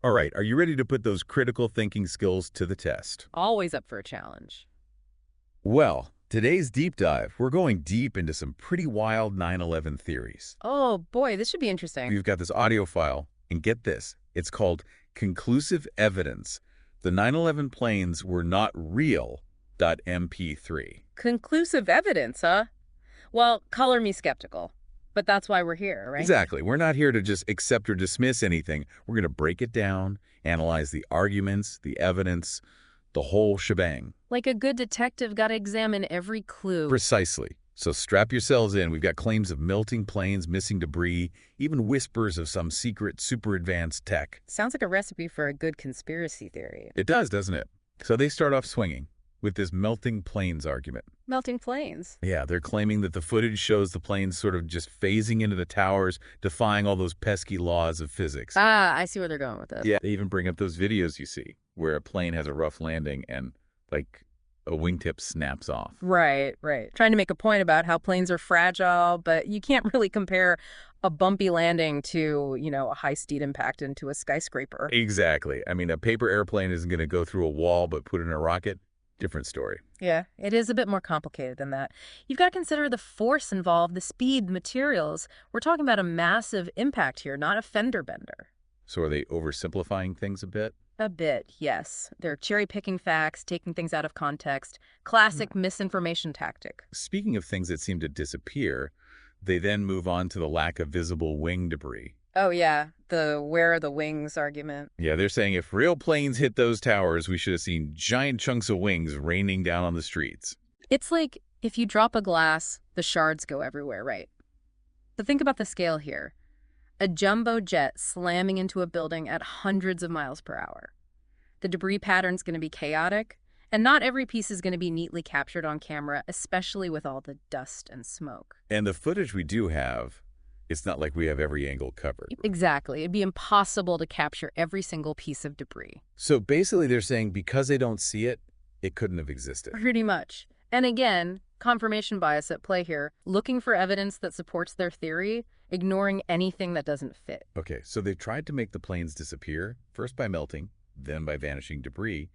All right, are you ready to put those critical thinking skills to the test? Always up for a challenge. Well, today's deep dive, we're going deep into some pretty wild 9/11 theories. Oh boy, this should be interesting. We've got this audio file, and get this, it's called Conclusive Evidence. The 9/11 planes were not real. .mp3. Conclusive evidence, huh? Well, color me skeptical. But that's why we're here, right? Exactly. We're not here to just accept or dismiss anything. We're going to break it down, analyze the arguments, the evidence, the whole shebang. Like a good detective, gotta examine every clue. Precisely. So strap yourselves in. We've got claims of melting planes, missing debris, even whispers of some secret, super advanced tech. Sounds like a recipe for a good conspiracy theory. It does, doesn't it? So they start off swinging with this melting planes argument. Melting planes. Yeah, they're claiming that the footage shows the planes sort of just phasing into the towers, defying all those pesky laws of physics. Ah, I see where they're going with this. Yeah, they even bring up those videos you see where a plane has a rough landing and, like, a wingtip snaps off. Right. Trying to make a point about how planes are fragile, but you can't really compare a bumpy landing to, a high-speed impact into a skyscraper. Exactly. I mean, a paper airplane isn't going to go through a wall, but put in a rocket, different story. Yeah, it is a bit more complicated than that. You've got to consider the force involved, the speed, the materials. We're talking about a massive impact here, not a fender bender. So are they oversimplifying things a bit? A bit, yes. They're cherry-picking facts, taking things out of context. Classic misinformation tactic. Speaking of things that seem to disappear, they then move on to the lack of visible wing debris. Oh, yeah, the where are the wings argument. Yeah, they're saying if real planes hit those towers, we should have seen giant chunks of wings raining down on the streets. It's like if you drop a glass, the shards go everywhere, right? But think about the scale here. A jumbo jet slamming into a building at hundreds of miles per hour. The debris pattern's going to be chaotic, and not every piece is going to be neatly captured on camera, especially with all the dust and smoke. And the footage we do have, it's not like we have every angle covered. Exactly. It'd be impossible to capture every single piece of debris. So basically they're saying because they don't see it, it couldn't have existed. Pretty much. And again, confirmation bias at play here, looking for evidence that supports their theory, ignoring anything that doesn't fit. Okay, so they've tried to make the planes disappear, first by melting, then by vanishing debris.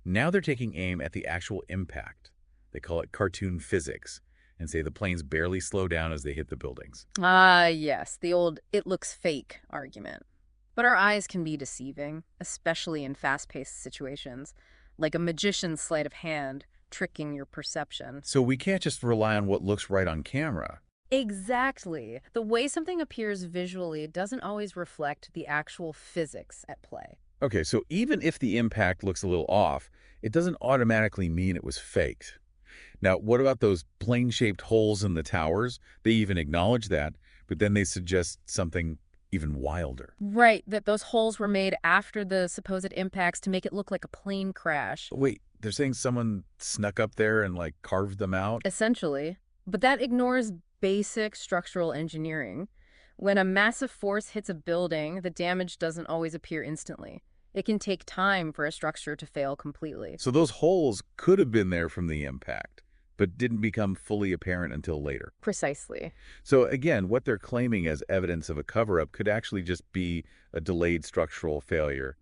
Now they're taking aim at the actual impact. They call it cartoon physics and say the planes barely slow down as they hit the buildings. Ah, yes, the old "it looks fake" argument. But our eyes can be deceiving, especially in fast-paced situations, like a magician's sleight of hand tricking your perception. So we can't just rely on what looks right on camera. Exactly. The way something appears visually doesn't always reflect the actual physics at play. Okay, so even if the impact looks a little off, it doesn't automatically mean it was faked. Now, what about those plane-shaped holes in the towers? They even acknowledge that, but then they suggest something even wilder. Right, that those holes were made after the supposed impacts to make it look like a plane crash. Wait, they're saying someone snuck up there and, like, carved them out? Essentially. But that ignores basic structural engineering. When a massive force hits a building, the damage doesn't always appear instantly. It can take time for a structure to fail completely. So those holes could have been there from the impact, but didn't become fully apparent until later. Precisely. So again, what they're claiming as evidence of a cover-up could actually just be a delayed structural failure.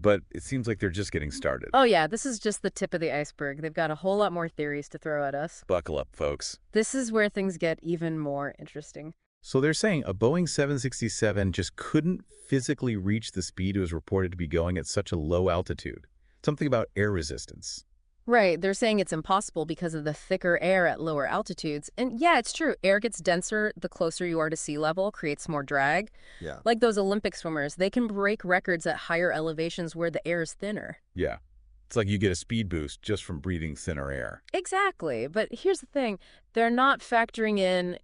But it seems like they're just getting started. Oh yeah, this is just the tip of the iceberg. They've got a whole lot more theories to throw at us. Buckle up, folks. This is where things get even more interesting. So they're saying a Boeing 767 just couldn't physically reach the speed it was reported to be going at such a low altitude. Something about air resistance. Right, they're saying it's impossible because of the thicker air at lower altitudes. And yeah, it's true. Air gets denser the closer you are to sea level, creates more drag. Yeah. Like those Olympic swimmers, they can break records at higher elevations where the air is thinner. Yeah. It's like you get a speed boost just from breathing thinner air. Exactly. But here's the thing. They're not factoring in,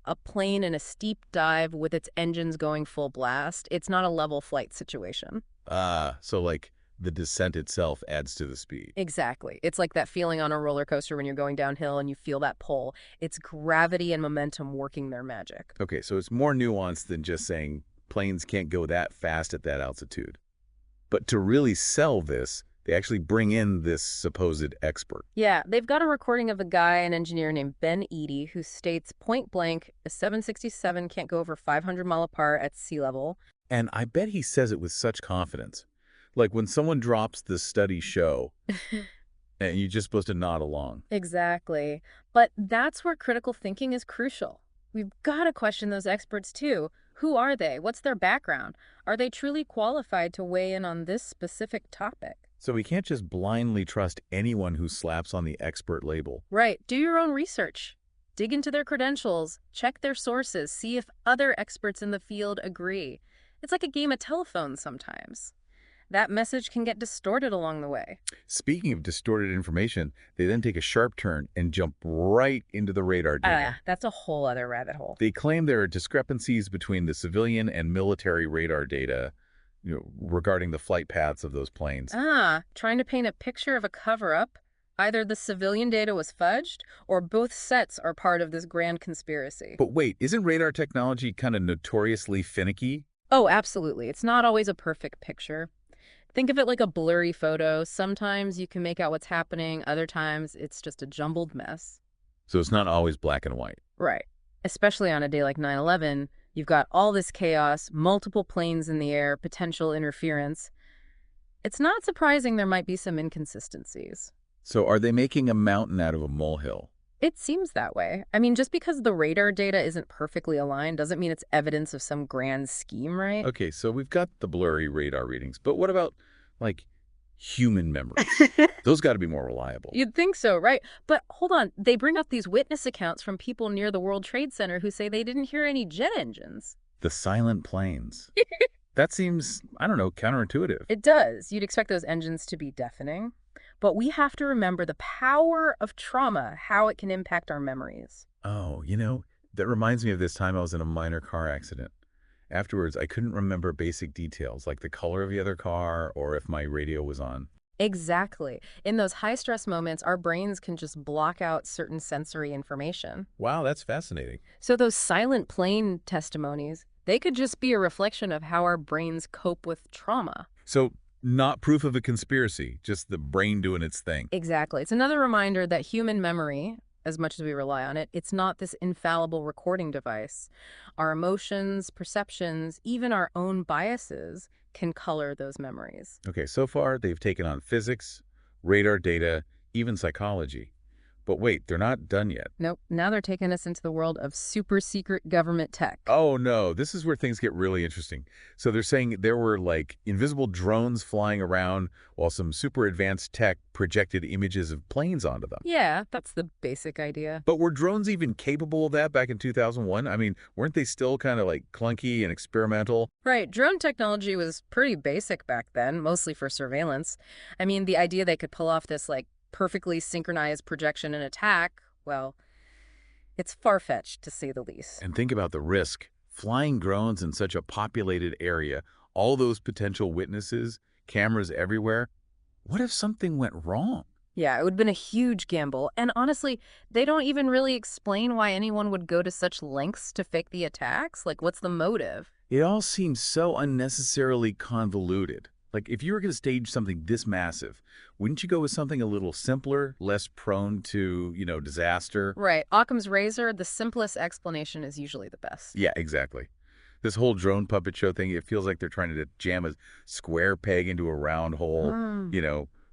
a plane in a steep dive with its engines going full blast. It's not a level flight situation. So like the descent itself adds to the speed. Exactly. It's like that feeling on a roller coaster when you're going downhill and you feel that pull. It's gravity and momentum working their magic. Okay, so it's more nuanced than just saying planes can't go that fast at that altitude. But to really sell this, they actually bring in this supposed expert. Yeah, they've got a recording of a guy, an engineer named Ben Eady, who states point blank, a 767 can't go over 500 miles apart at sea level. And I bet he says it with such confidence. Like when someone drops the study show, and you're just supposed to nod along. Exactly. But that's where critical thinking is crucial. We've got to question those experts too. Who are they? What's their background? Are they truly qualified to weigh in on this specific topic? So we can't just blindly trust anyone who slaps on the expert label. Right. Do your own research. Dig into their credentials, check their sources, see if other experts in the field agree. It's like a game of telephone sometimes. That message can get distorted along the way. Speaking of distorted information, they then take a sharp turn and jump right into the radar data. That's a whole other rabbit hole. They claim there are discrepancies between the civilian and military radar data, regarding the flight paths of those planes. Trying to paint a picture of a cover-up. Either the civilian data was fudged, or both sets are part of this grand conspiracy. But wait, isn't radar technology kind of notoriously finicky? Oh, absolutely. It's not always a perfect picture. Think of it like a blurry photo. Sometimes you can make out what's happening. Other times it's just a jumbled mess. So it's not always black and white. Right. Especially on a day like 9/11, you've got all this chaos, multiple planes in the air, potential interference. It's not surprising there might be some inconsistencies. So are they making a mountain out of a molehill? It seems that way. I mean, just because the radar data isn't perfectly aligned doesn't mean it's evidence of some grand scheme, right? Okay, so we've got the blurry radar readings, but what about, like, human memories? Those got to be more reliable. You'd think so, right? But hold on, they bring up these witness accounts from people near the World Trade Center who say they didn't hear any jet engines. The silent planes. That seems, I don't know, counterintuitive. It does. You'd expect those engines to be deafening. But we have to remember the power of trauma, how it can impact our memories. Oh, that reminds me of this time I was in a minor car accident. Afterwards, I couldn't remember basic details, like the color of the other car or if my radio was on. Exactly. In those high-stress moments, our brains can just block out certain sensory information. Wow, that's fascinating. So those silent plane testimonies, they could just be a reflection of how our brains cope with trauma. So, not proof of a conspiracy, just the brain doing its thing. Exactly. It's another reminder that human memory, as much as we rely on it, it's not this infallible recording device. Our emotions, perceptions, even our own biases can color those memories. Okay, so far they've taken on physics, radar data, even psychology. But wait, they're not done yet. Nope. Now they're taking us into the world of super secret government tech. Oh no, this is where things get really interesting. So they're saying there were like invisible drones flying around while some super advanced tech projected images of planes onto them. Yeah, that's the basic idea. But were drones even capable of that back in 2001? I mean, weren't they still kind of like clunky and experimental? Right. Drone technology was pretty basic back then, mostly for surveillance. I mean, the idea they could pull off this, like, perfectly synchronized projection and attack, well, it's far-fetched to say the least. And think about the risk. Flying drones in such a populated area, all those potential witnesses, cameras everywhere. What if something went wrong? Yeah, it would have been a huge gamble. And honestly, they don't even really explain why anyone would go to such lengths to fake the attacks. Like, what's the motive? It all seems so unnecessarily convoluted. Like, if you were going to stage something this massive, wouldn't you go with something a little simpler, less prone to, disaster? Right. Occam's razor, the simplest explanation is usually the best. Yeah, exactly. This whole drone puppet show thing, it feels like they're trying to jam a square peg into a round hole,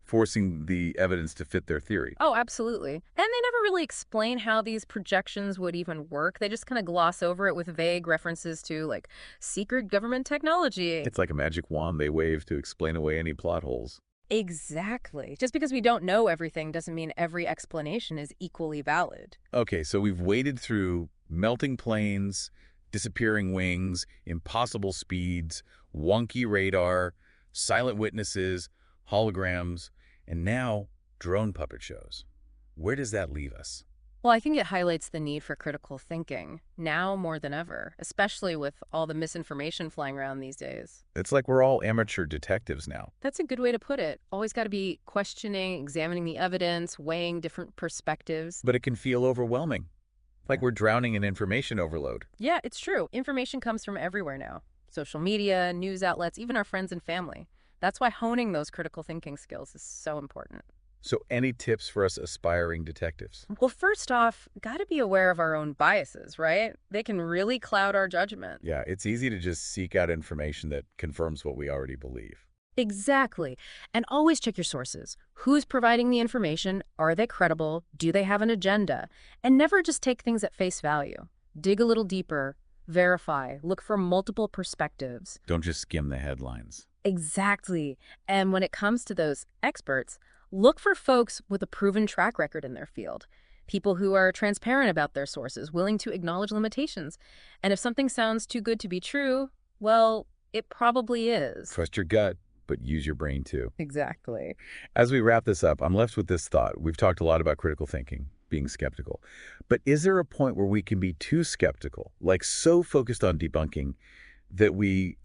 forcing the evidence to fit their theory. Oh, absolutely. And they never really explain how these projections would even work. They just kind of gloss over it with vague references to, like, secret government technology. It's like a magic wand they wave to explain away any plot holes. Exactly. Just because we don't know everything doesn't mean every explanation is equally valid. Okay, so we've waded through melting planes, disappearing wings, impossible speeds, wonky radar, silent witnesses, holograms, and now drone puppet shows. Where does that leave us? Well, I think it highlights the need for critical thinking, now more than ever, especially with all the misinformation flying around these days. It's like we're all amateur detectives now. That's a good way to put it. Always got to be questioning, examining the evidence, weighing different perspectives. But it can feel overwhelming, like we're drowning in information overload. Yeah, it's true. Information comes from everywhere now. Social media, news outlets, even our friends and family. That's why honing those critical thinking skills is so important. So any tips for us aspiring detectives? Well, first off, got to be aware of our own biases, right? They can really cloud our judgment. Yeah, it's easy to just seek out information that confirms what we already believe. Exactly. And always check your sources. Who's providing the information? Are they credible? Do they have an agenda? And never just take things at face value. Dig a little deeper, verify, look for multiple perspectives. Don't just skim the headlines. Exactly. And when it comes to those experts, look for folks with a proven track record in their field. People who are transparent about their sources, willing to acknowledge limitations. And if something sounds too good to be true, well, it probably is. Trust your gut, but use your brain too. Exactly. As we wrap this up, I'm left with this thought. We've talked a lot about critical thinking, being skeptical. But is there a point where we can be too skeptical, like so focused on debunking, that we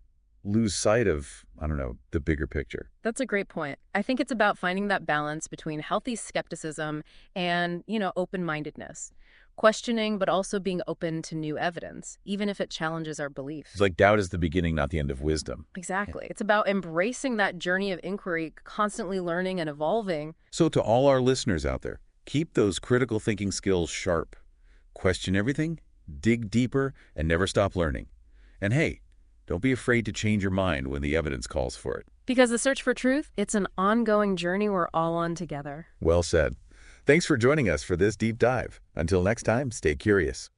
lose sight of, I don't know, the bigger picture? That's a great point. I think it's about finding that balance between healthy skepticism and, open-mindedness. Questioning, but also being open to new evidence, even if it challenges our beliefs. It's like doubt is the beginning, not the end of wisdom. Exactly. It's about embracing that journey of inquiry, constantly learning and evolving. So to all our listeners out there, keep those critical thinking skills sharp. Question everything, dig deeper, and never stop learning. And hey, don't be afraid to change your mind when the evidence calls for it. Because the search for truth, it's an ongoing journey we're all on together. Well said. Thanks for joining us for this deep dive. Until next time, stay curious.